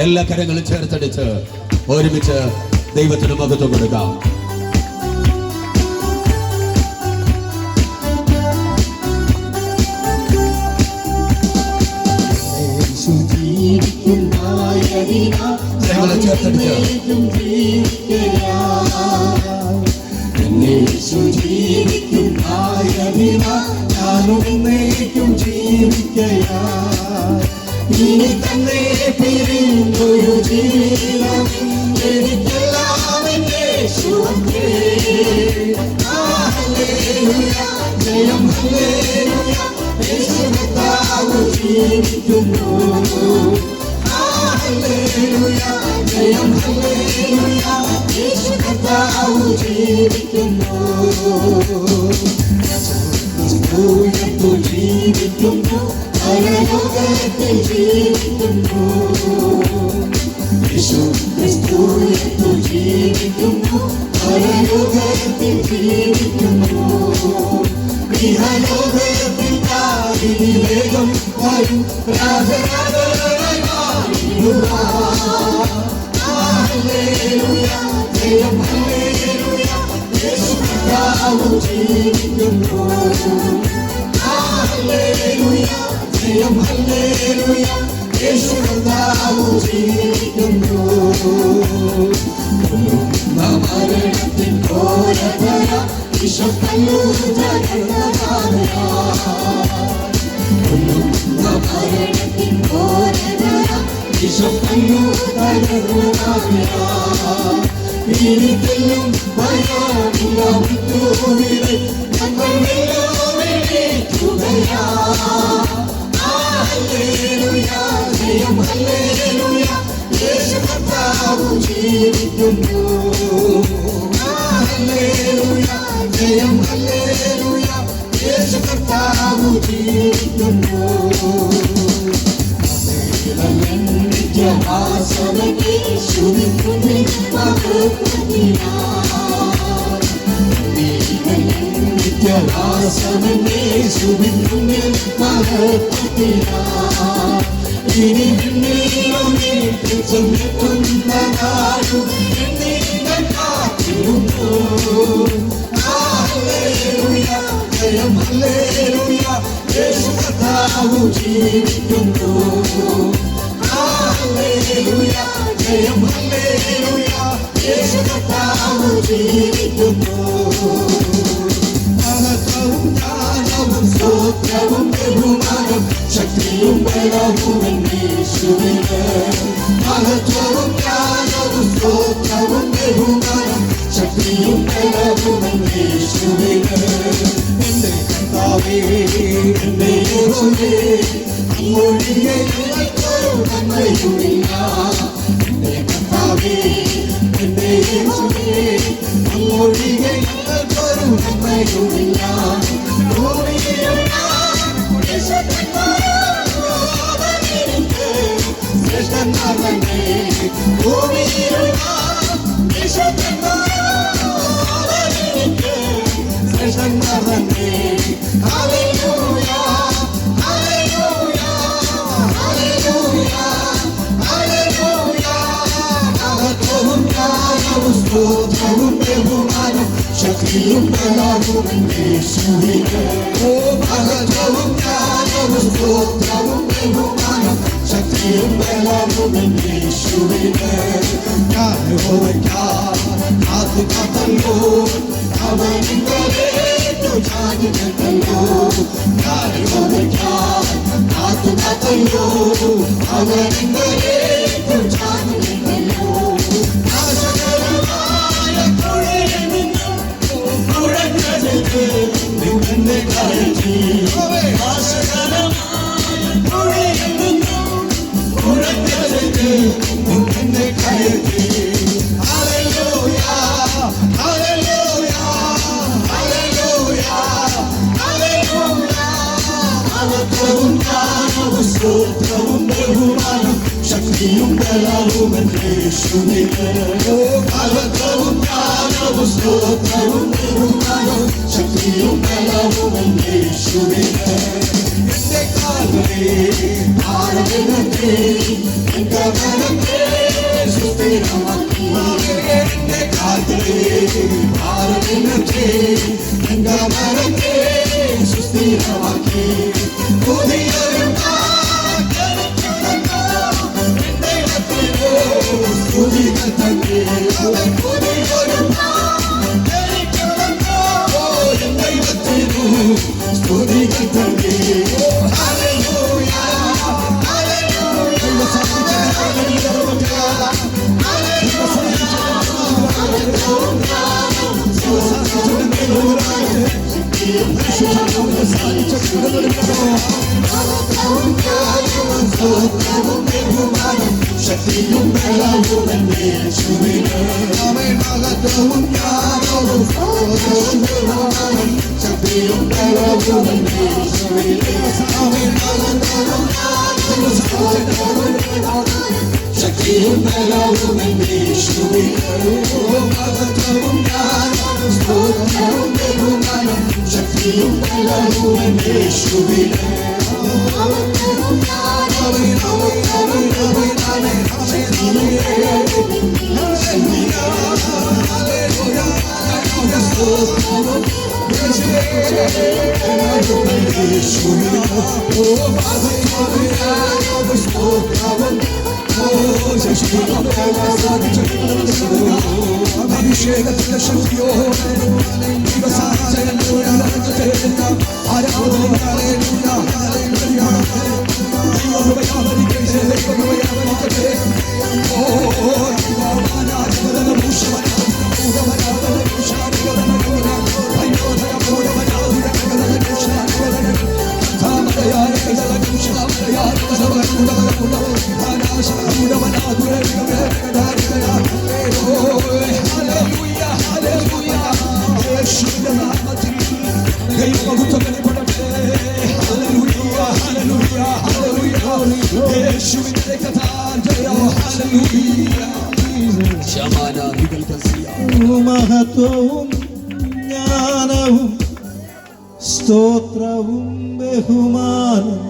എല്ലാ കരങ്ങളും ചേർത്തടിച്ച് ഒരുമിച്ച് ദൈവത്തിന് മഹത്വം കൊടുക്കാം. കരങ്ങളെ ചേർത്തടിച്ച് ഇനി തന്നെ പിരിഞ്ഞൊരു ജീവിതം എനിക്കെല്ലാം യേശുവേ. ഹല്ലേലൂയ ജയം ഹല്ലേലൂയ യേശു കർത്താവ് ജീവിക്കുന്നു. ഹല്ലേലൂയ ജയം ഹല്ലേലൂയ യേശു കർത്താവ് ജീവിക്കുന്നു. ക്രിസ്തു ജീവിക്കുന്നു, പരലോകത്തിൽ ജീവിക്കുന്നു. യേശു ക്രിസ്തു ജീവിക്കുന്നു, പരലോകത്തിൽ ജീവിക്കുന്നു. ഇഹലോകത്തിൽ വേഗം വരും രാജരാജനായി മാറിയിടുക. ഹല്ലേലൂയ ജയം ഹല്ലേലൂയ യേശു കർത്താവ് ജീവിക്കുന്നു. ഹല്ലേലൂയ ജയം ഹല്ലേലൂയ യേശു കർത്താവ് ജീവിക്കുന്നു. മരണത്തിൻ ഘോരതയ വിഷക്കല്ലു തകർന്നതായ മരണത്തിൻ ഘോരതയ വിഷക്കല്ലു തകർന്നതായ ഇനിയും ഭയമില്ല മൃത്യുവിനെ ഞങ്ങൾ വെല്ലുവിളിക്കുകയാ. ഹല്ലേലൂയ ജയം ഹല്ലേലൂയ യേശു കർത്താവ് ജീവിക്കുന്നു. ഹല്ലേലൂയ ജയം ഹല്ലേലൂയ യേശു കർത്താവ് ജീവിക്കുന്നു. നിത്യവാസവനെ യേശുവിൻ നിത്യവാസവനെ യേശുവിൻ ഇനി ചെന്നെത്തുന്ന നാടും കാത്തിരുന്നു. ഹല്ലേലൂയ ജയം ഹല്ലേലൂയ യേശു കർത്താവ് ജീവിക്കുന്നു. ഹല്ലേലൂയ ജയം ഹല്ലേലൂയ യേശു കർത്താവ് ജീവിക്കുന്നു. മഹത്വവും ജ്ഞാനവും സ്തോത്രവും ബഹുമാനം ശക്തിയും ബലവും യേശുവിന്. മഹത്വവും ജ്ഞാനവും സ്തോത്രവും ബഹുമാനം ശക്തിയും ബലവും യേശുവിന്. എന്റെ കർത്താവേ എന്റെ യേശുവേ അങ്ങൊഴികെ ഞങ്ങൾക്കൊരു നന്മയുമില്ല. എന്റെ കർത്താവേ എന്റെ യേശുവേ അങ്ങൊഴികെ ഞങ്ങൾക്കൊരു നന്മയുമില്ല. ശ്രേഷ്ഠന്മാർ തന്നെ ഭൂമിയിലുള്ള ശ്രേഷ്ഠന്മാർ തന്നെ. ഹല്ലേലൂയ ഹല്ലേലൂയ ഹല്ലേലൂയ ഹല്ലേലൂയ മഹത്വവും ജ്ഞാനവും സ്തോത്രവും ബഹുമാനം ശക്തിയും ബലവും യേശുവിന്. മഹത്വവും ജ്ഞാനവും സ്തോത്രവും ബഹുമാനം ശക്തിയും ബലവും യേശുവിന്. ഞാൻ യഹോവയ്ക്കായി കാത്തു കാത്തല്ലോ അവനിങ്കലേറ്റു ചാഞ്ഞിട്ടല്ലോ. ഞാൻ യഹോവയ്ക്കായി കാത്തു കാത്തല്ലോ അവനിങ്കലേറ്റു ചാഞ്ഞിട്ടല്ലോ. നാശകരമായ കുഴലിൽ നിന്നും കുഴഞ്ഞത് നിന്നെ കയറ്റി. നാശകരമായ കുഴലിൽ നിന്നും കുഴഞ്ഞത് നിന്നെ കയറ്റി. ഹല്ലേലൂയ ഹല്ലേലൂയ ഹല്ലേലൂയ ഹല്ലേലൂയ മഹത്വവും ജ്ഞാനവും സ്തോത്രവും ബഹുമാനം ശക്തിയും ബലവും യേശുവിന്. മഹത്വവും ജ്ഞാനവും സ്തോത്രവും ബഹുമാനം ശക്തിയും ബലവും യേശുവിന്. എന്റെ കാലേ ആരവനത്തെ എന്റെ മനത്തെ സുസ്ഥിരമാക്കി എന്റെ കാൽകളെ ഭാരമിനത്തെ ഗംഗാമരത്തെ സുസ്ഥിരമാക്കി പുതിയൊരു സ്തുതികൾ തന്നെ പുതിയൊരു ദൈവത്തിനു സ്തുതികൾ തന്നെ ഹല്ലേലൂയ ശക്തിയും ബലവും യേശുവിന് മഹത്വവും ജ്ഞാനവും ശക്തിയും ബലവും യേശുവിന് ശക്തിയും ബലവും യേശുവിന് മഹത്വവും ജ്ഞാനവും സ്തോത്രവും ബഹുമാനം ശക്തിയും ബലവും യേശുവിന് അഭിഷേകത്തിന്റെ ശക്തിയോടെ മഹത്വവും ജ്ഞാനവും സ്തോത്രവും ബഹുമാനം